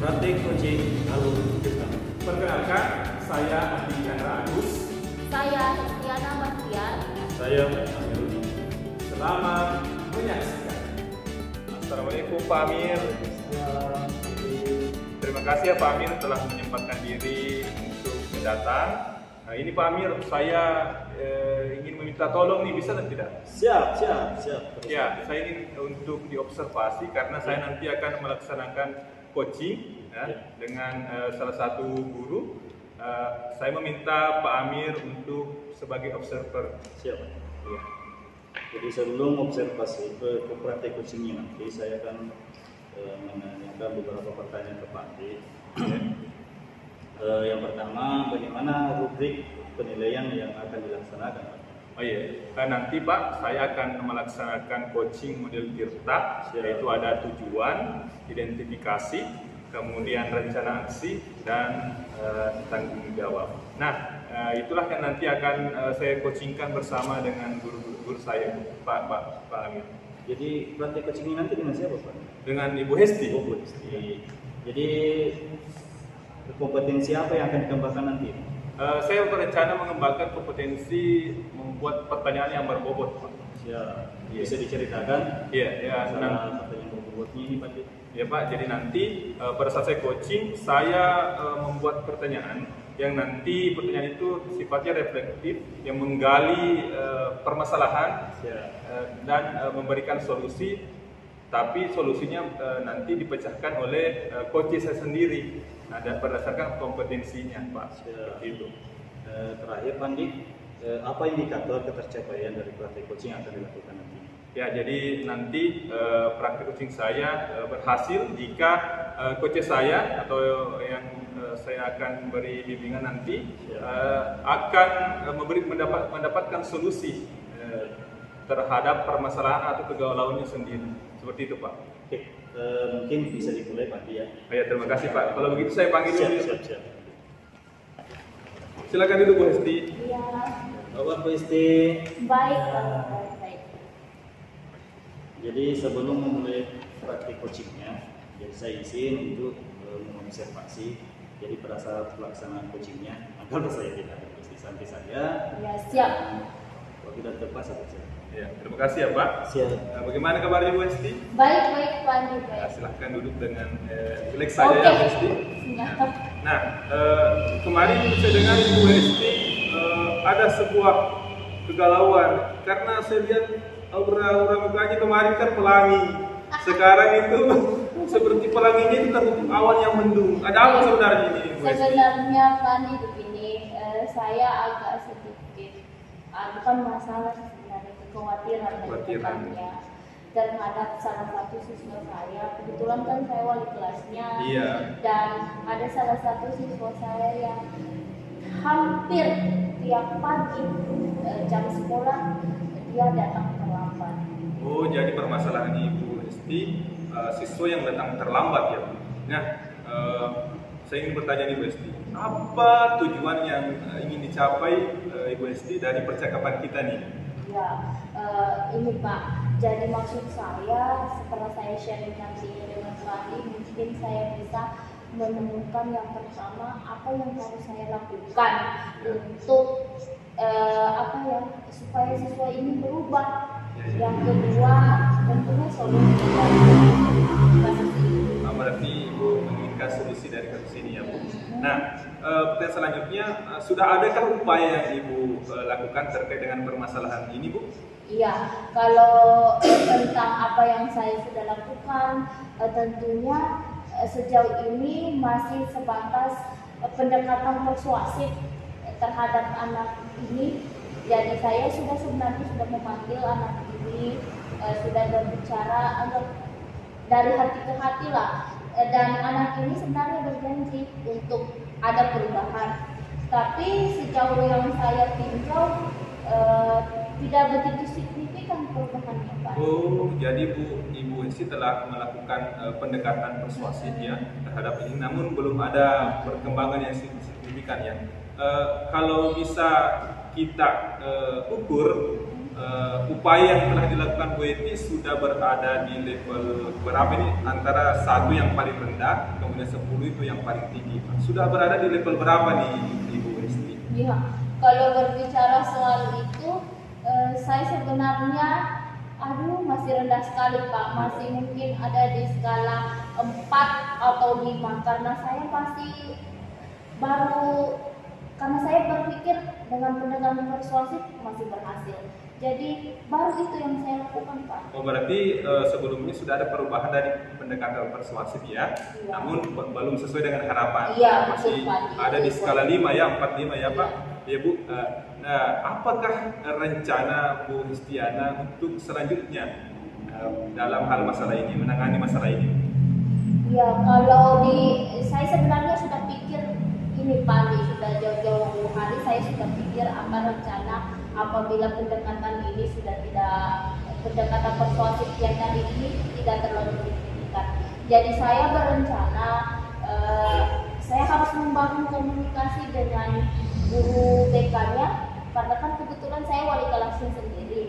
Praktik coaching alur Jepang. Perkenalkan, saya Andi Chandra Agus. Saya Hestiana Martian. Saya Amirudin. Selamat menyaksikan. Assalamualaikum Pak Amir. Terima kasih ya Pak Amir telah menyempatkan diri untuk datang. Nah, ini Pak Amir, saya ingin meminta tolong nih, bisa dan tidak? Siap. Ya, saya ingin untuk diobservasi karena saya nanti akan melaksanakan coaching ya, dengan salah satu guru. Saya meminta Pak Amir untuk sebagai observer. Siap. Ya. Jadi sebelum observasi ke praktik coachingnya nanti, saya akan menanyakan beberapa pertanyaan ke Pak Andi. Yang pertama, bagaimana rubrik penilaian yang akan dilaksanakan, Pak? Oh iya, nanti Pak, saya akan melaksanakan coaching model Tirta, yaitu ada tujuan, identifikasi, kemudian rencana aksi, dan tanggung jawab. Nah, itulah yang nanti akan saya coachingkan bersama dengan guru saya, Pak Amir. Jadi praktik coaching ini nanti dengan siapa, Pak? Dengan Ibu Hesti. Oh, Bu Hesti. Jadi kompetensi apa yang akan dikembangkan nanti? Saya berencana mengembangkan kompetensi membuat pertanyaan yang berbobot, Pak. Ya, bisa diceritakan? Iya, pertanyaan berbobotnya ini, Pak. Ya Pak, jadi nanti pada saat saya coaching, saya membuat pertanyaan yang nanti pertanyaan itu sifatnya reflektif, yang menggali permasalahan dan memberikan solusi, tapi solusinya nanti dipecahkan oleh coach saya sendiri. Nah, dan berdasarkan kompetensinya, Pak. Seperti itu. Terakhir, Pak Andi, apa indikator ketercapaian dari praktik coaching yang akan dilakukan nanti? Ya, jadi nanti praktik coaching saya berhasil jika coach saya atau yang saya akan beri bimbingan nanti akan mendapatkan solusi terhadap permasalahan atau kegalauannya sendiri. Seperti itu, Pak. Oke, mungkin bisa dimulai, Pak Andi, ya. Ya, terima kasih, Pak. Kalau begitu saya panggil dulu. Siap. Silakan dulu, Bu Hesti. Iya. Bapak Bu Hesti. Baik. Jadi sebelum memulai praktik coachingnya, jadi saya izin untuk mengobservasi. Jadi pada saat pelaksanaan coachingnya, agar saya tidak berpasti santai saja. Ya, siap. Kalau tidak terpas, saya. Ya, terima kasih ya, Pak. Siap. Nah, bagaimana kabarnya, Bu Hesti? Baik, Pak Andi. Nah, Baik. silahkan duduk dengan relax saja ya, Bu Hesti. Siap. Nah, kemarin saya dengar Bu Hesti ada sebuah kegalauan karena saya lihat aura mukanya kemarin kan pelangi. Sekarang itu seperti pelanginya itu tertutup awan yang mendung. Ada apa sebenarnya ini, Bu Hesti? Sebenarnya Pak Andi begini, saya agak sedikit bukan masalah sebenarnya, kekhawatiran tepatnya terhadap salah satu siswa saya. Kebetulan kan saya wali kelasnya. Iya. Dan ada salah satu siswa saya yang hampir tiap pagi jam sekolah dia datang terlambat. Oh, jadi permasalahannya Ibu Hesti siswa yang datang terlambat ya, Bu. Nah, saya ingin bertanya nih, Bu Hesti, apa tujuan yang ingin dicapai Ibu Hesti dari percakapan kita nih? Ya, ini Pak. Jadi maksud saya setelah saya sharing nantinya dengan Pak Andi, mungkin saya bisa menemukan yang pertama apa yang harus saya lakukan untuk supaya siswa ini berubah. Yang kedua tentunya solusi dari kasus ini. Berarti Ibu menginginkan solusi dari kasus ini ya, Bu. Nah, pertanyaan selanjutnya, sudah adakah upaya yang Ibu lakukan terkait dengan permasalahan ini, Bu? Iya, kalau tentang apa yang saya sudah lakukan, tentunya sejauh ini masih sebatas pendekatan persuasif terhadap anak ini. Jadi saya sebenarnya sudah memanggil anak ini, sudah berbicara dari hati ke hati lah. Dan anak ini sebenarnya berjanji untuk ada perubahan. Tapi sejauh yang saya tinjau tidak begitu signifikan perubahannya, Pak. Oh, jadi Ibu Hesti telah melakukan pendekatan persuasif ya terhadap ini, namun belum ada perkembangan yang signifikan ya. Kalau bisa kita ukur upaya yang telah dilakukan Bu Eti sudah berada di level berapa ini? Antara 1 yang paling rendah, kemudian 10 itu yang paling tinggi. Sudah berada di level berapa nih Ibu Esti? Iya, kalau berbicara soal itu, saya sebenarnya, masih rendah sekali Pak, masih mungkin ada di skala 4 atau 5, karena saya masih baru, karena saya berpikir dengan pendekatan persuasif masih berhasil. Jadi baru itu yang saya lakukan Pak. Oh, berarti sebelumnya sudah ada perubahan dari pendekatan persuasif ya, Iya. namun belum sesuai dengan harapan. Iya, masih betul, Pak. ada di skala 5 ya, 4-5 ya Pak. Iya. Ya Bu, nah apakah rencana Bu Hestiana untuk selanjutnya dalam hal masalah ini, menangani masalah ini? Ya, kalau saya sebenarnya sudah pikir ini Pak, sudah jauh-jauh hari saya sudah pikir apa rencana apabila pendekatan ini sudah tidak, pendekatan persuasif yang tadi ini tidak terlalu signifikan. Jadi saya berencana saya harus membangun komunikasi dengan guru BK-nya, karena kan kebetulan saya wali kelasnya sendiri.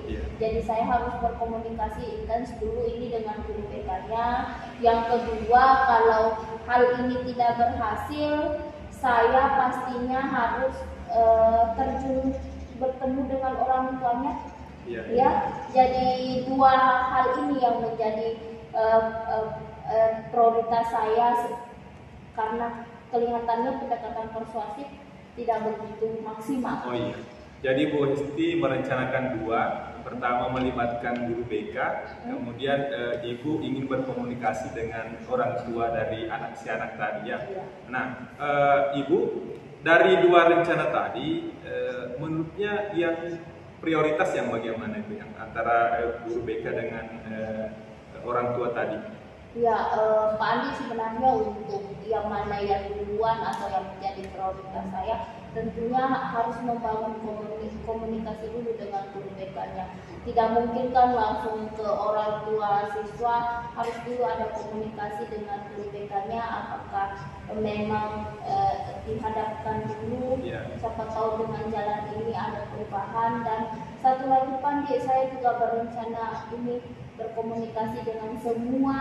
Jadi saya harus berkomunikasi intens dulu ini dengan guru BK-nya. Yang kedua, kalau hal ini tidak berhasil, saya pastinya harus terjun bertemu dengan orang tuanya. Ya, jadi 2 hal ini yang menjadi prioritas saya, karena kelihatannya pendekatan persuasif tidak begitu maksimal. Oh iya. Jadi Bu Hesti merencanakan 2, pertama melibatkan guru BK, kemudian Ibu ingin berkomunikasi dengan orang tua dari si anak tadi ya. Nah, Ibu dari 2 rencana tadi, menurutnya yang prioritas yang bagaimana itu, yang antara guru BK dengan orang tua tadi? Ya, Pak Andi, sebenarnya untuk yang mana yang duluan atau yang menjadi prioritas saya, tentunya harus membangun komunikasi dulu dengan guru BK-nya. Tidak mungkin kan langsung ke orang tua siswa, harus dulu ada komunikasi dengan guru BK-nya, apakah memang dihadapkan dulu, siapa tahu dengan jalan ini ada perubahan. Dan satu lagi Pandi, saya juga berencana ini berkomunikasi dengan semua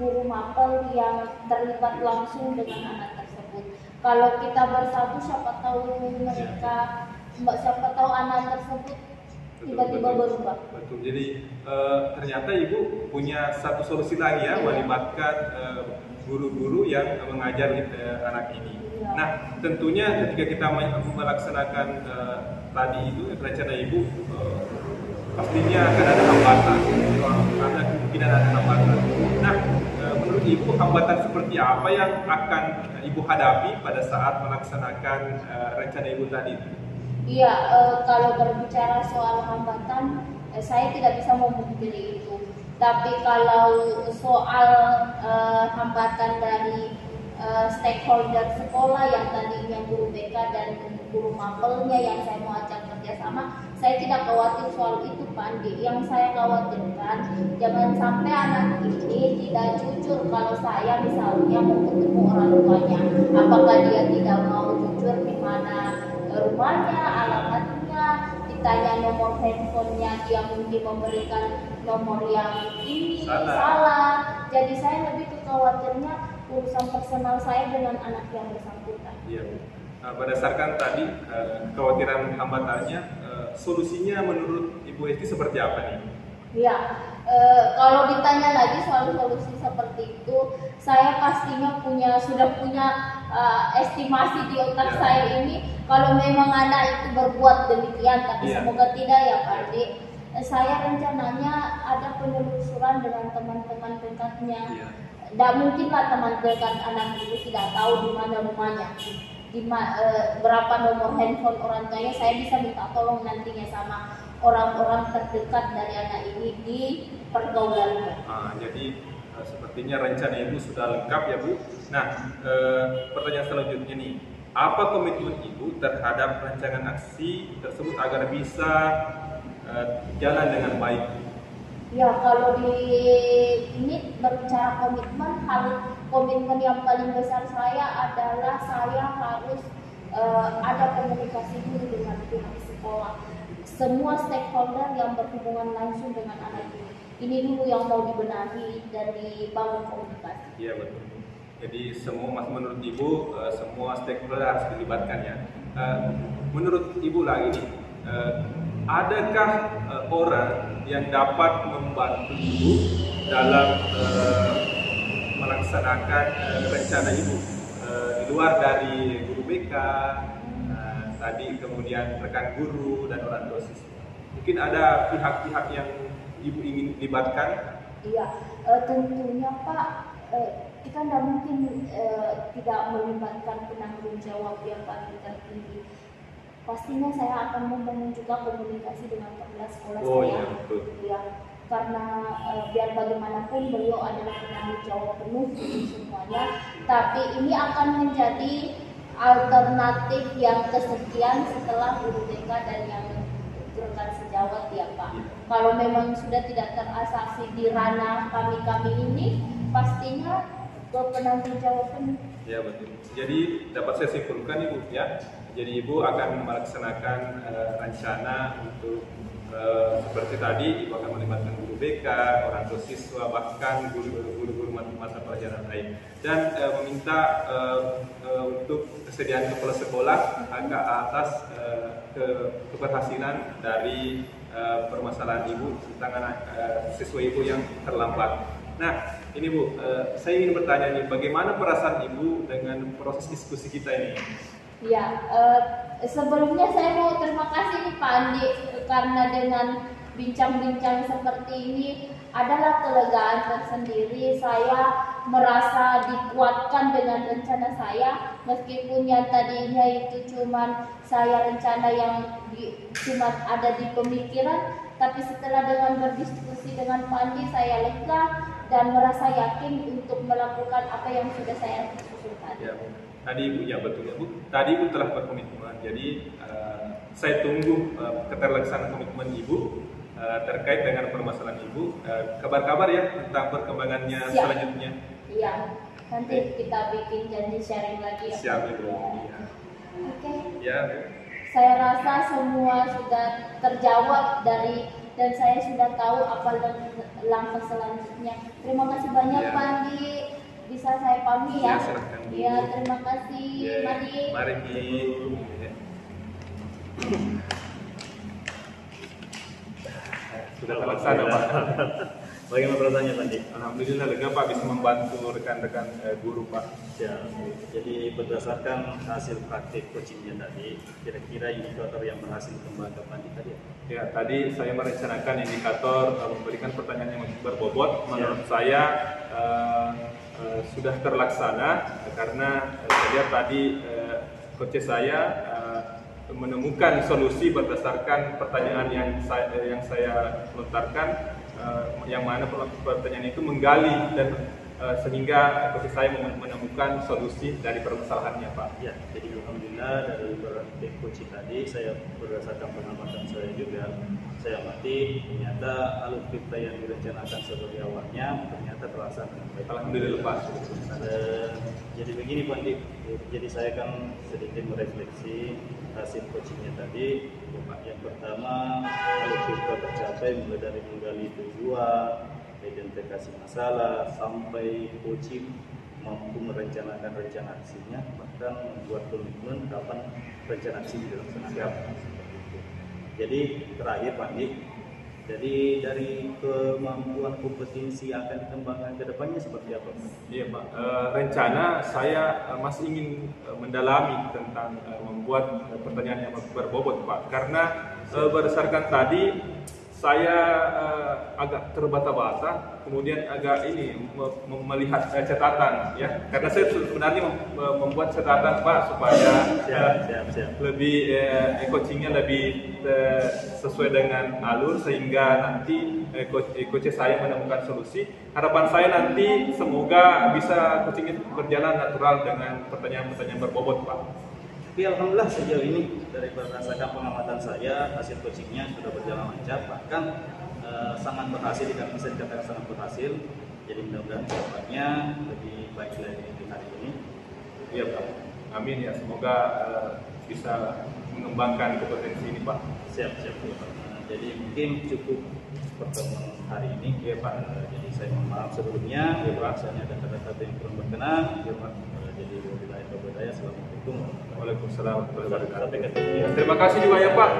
guru mapel yang terlibat langsung dengan anak tersebut. Kalau kita bersatu, siapa tahu mereka, siapa tahu anak tersebut tiba-tiba berubah. Betul. Jadi ternyata Ibu punya satu solusi lagi ya, melibatkan guru-guru yang mengajar anak ini. Nah, tentunya ketika kita melaksanakan tadi itu rencana Ibu, pastinya akan ada hambatan, ada kemungkinan ada hambatan. Nah, menurut Ibu hambatan seperti apa yang akan Ibu hadapi pada saat melaksanakan rencana Ibu tadi? Iya, kalau berbicara soal hambatan, saya tidak bisa memungkiri itu. Tapi kalau soal hambatan dari stakeholder sekolah yang tadinya guru BK dan guru mapelnya yang saya mau ajak kerjasama, saya tidak khawatir soal itu Pak Andi. Yang saya khawatirkan, jangan sampai anak ini tidak jujur kalau saya misalnya mau ketemu orang tuanya. Apakah dia tidak mau jujur di mana rumahnya, alamatnya, ditanya nomor handphonenya, dia mungkin memberikan nomor yang ini salah. Jadi saya lebih kekhawatirnya urusan personal saya dengan anak yang bersangkutan. Iya. Nah, berdasarkan tadi kekhawatiran hambatannya, solusinya menurut Ibu Esti seperti apa nih? Ya, kalau ditanya lagi soal solusi seperti itu, saya pastinya sudah punya estimasi di otak saya ini. Kalau memang anak itu berbuat demikian, tapi semoga tidak ya Pak Adi. Saya rencananya ada penelusuran dengan teman-teman dekatnya. Tidak mungkinlah teman dekat anak itu tidak tahu di mana rumahnya, berapa nomor handphone orang tuanya. Saya bisa minta tolong nantinya sama orang-orang terdekat dari anak ini di pergaulannya. Jadi sepertinya rencana Ibu sudah lengkap ya Bu. Nah, pertanyaan selanjutnya nih, apa komitmen Ibu terhadap rancangan aksi tersebut agar bisa jalan dengan baik? Ya, kalau ini berbicara komitmen yang paling besar saya adalah saya harus ada komunikasi dulu dengan pihak sekolah. semua stakeholder yang berhubungan langsung dengan anak ini. Ini dulu yang mau dibenahi dan dibangun komunikasi. Iya betul. Jadi semua, menurut Ibu, semua stakeholder harus dilibatkan ya. Menurut Ibu lagi nih, adakah orang yang dapat membantu Ibu dalam melaksanakan rencana Ibu di luar dari guru BK, tadi kemudian rekan guru dan orang tua siswa? Mungkin ada pihak-pihak yang Ibu ingin libatkan? Iya, tentunya Pak, kita tidak mungkin tidak melibatkan penanggung jawab yang paling tertinggi. Pastinya saya akan membangun juga komunikasi dengan kepala sekolah saya. Iya, betul. Ya, karena biar bagaimanapun beliau adalah penanggung jawab penuh untuk semuanya. Tapi ini akan menjadi alternatif yang kesekian setelah guru BK dan yang rekan sejawat ya Pak. Kalau memang sudah tidak terasasi di ranah kami ini, pastinya ke penanggung jawab penuh. Ya betul. Jadi dapat saya simpulkan Ibu ya. Jadi Ibu akan melaksanakan rencana untuk seperti tadi Ibu akan melibatkan guru BK, orang tua siswa, bahkan guru-guru mata pelajaran lain, dan meminta untuk kesediaan kepala sekolah agak atas keberhasilan dari permasalahan Ibu tentang anak siswa Ibu yang terlambat. Nah, ini Bu, saya ingin bertanya nih, bagaimana perasaan Ibu dengan proses diskusi kita ini? Ya, sebelumnya saya mau terima kasih nih Pak Andi, karena dengan bincang-bincang seperti ini adalah kelegaan tersendiri. Saya merasa dikuatkan dengan rencana saya, meskipun yang tadinya itu cuman saya rencana yang cuma ada di pemikiran, tapi setelah dengan berdiskusi dengan Pak Andi, saya lega dan merasa yakin untuk melakukan apa yang sudah saya usulkan. Ya, tadi Ibu, ya betul ya Bu. Tadi Ibu telah berkomitmen, jadi saya tunggu keterlaksanaan komitmen Ibu terkait dengan permasalahan Ibu. Kabar-kabar ya tentang perkembangannya selanjutnya. Iya, nanti kita bikin janji sharing lagi ya. Siap Ibu. Ya. Oke. Ya. Saya rasa semua sudah terjawab dan saya sudah tahu apa langkah selanjutnya. Terima kasih banyak Pak Andi. Bisa saya pamit ya? Ya, terima kasih. Mari. Mari. Sudah terlaksana Pak. Bagaimana perasaannya Pak Andi? Alhamdulillah lega Pak, bisa membantu rekan-rekan guru Pak. Ya, jadi berdasarkan hasil praktik coachingnya tadi, kira-kira indikator yang berhasil dikembangkan Pak Andi tadi? Ya, tadi saya merencanakan indikator memberikan pertanyaan yang berbobot. Menurut saya sudah terlaksana karena saya lihat tadi coach saya menemukan solusi berdasarkan pertanyaan yang saya lontarkan, yang mana pertanyaan itu menggali dan sehingga coach saya menemukan solusi dari permasalahannya Pak. Ya, jadi alhamdulillah dari praktik coaching tadi saya berdasarkan pengamatan saya juga, saya amati ternyata alur kita yang direncanakan sebagai awalnya ternyata terlaksana dengan baik. Alhamdulillah Pak. Jadi begini Pak Andi, jadi saya kan sedikit merefleksi hasil coachingnya tadi. Yang pertama, alur kita tercapai mulai dari menggali tujuan, identifikasi masalah, sampai coaching mampu merencanakan rencana aksinya, bahkan membuat komitmen kapan rencana aksi dilaksanakan. Jadi terakhir Pak Andi, jadi dari kemampuan kompetensi akan dikembangkan ke depannya seperti apa Pak? Iya Pak, rencana saya masih ingin mendalami tentang membuat pertanyaan yang berbobot Pak, karena berdasarkan tadi saya agak terbata-bata, kemudian agak melihat catatan ya, karena saya sebenarnya membuat catatan Pak supaya siap. lebih coachingnya lebih sesuai dengan alur, sehingga nanti coach saya menemukan solusi. Harapan saya nanti semoga bisa coachingnya berjalan natural dengan pertanyaan-pertanyaan berbobot Pak. Tapi alhamdulillah sejauh ini dari berdasarkan pengamatan saya hasil coachingnya sudah berjalan lancar, bahkan sangat berhasil, bisa dikatakan sangat berhasil. Jadi mudah-mudahan kedepannya lebih baik lagi di hari ini. Iya Pak, amin ya, semoga bisa mengembangkan kompetensi ini Pak. Siap ya Pak. Jadi mungkin cukup pertemuan hari ini ya Pak. Jadi saya mohon maaf sebelumnya ya Pak, misalnya ada kata-kata yang kurang berkenan ya Pak. Jadi wabillahi taufiq hidayah. Assalamualaikum warahmatullahi wabarakatuh. Waalaikumsalam warahmatullahi wabarakatuh. Sampai ketemu. Terima kasih juga ya Pak.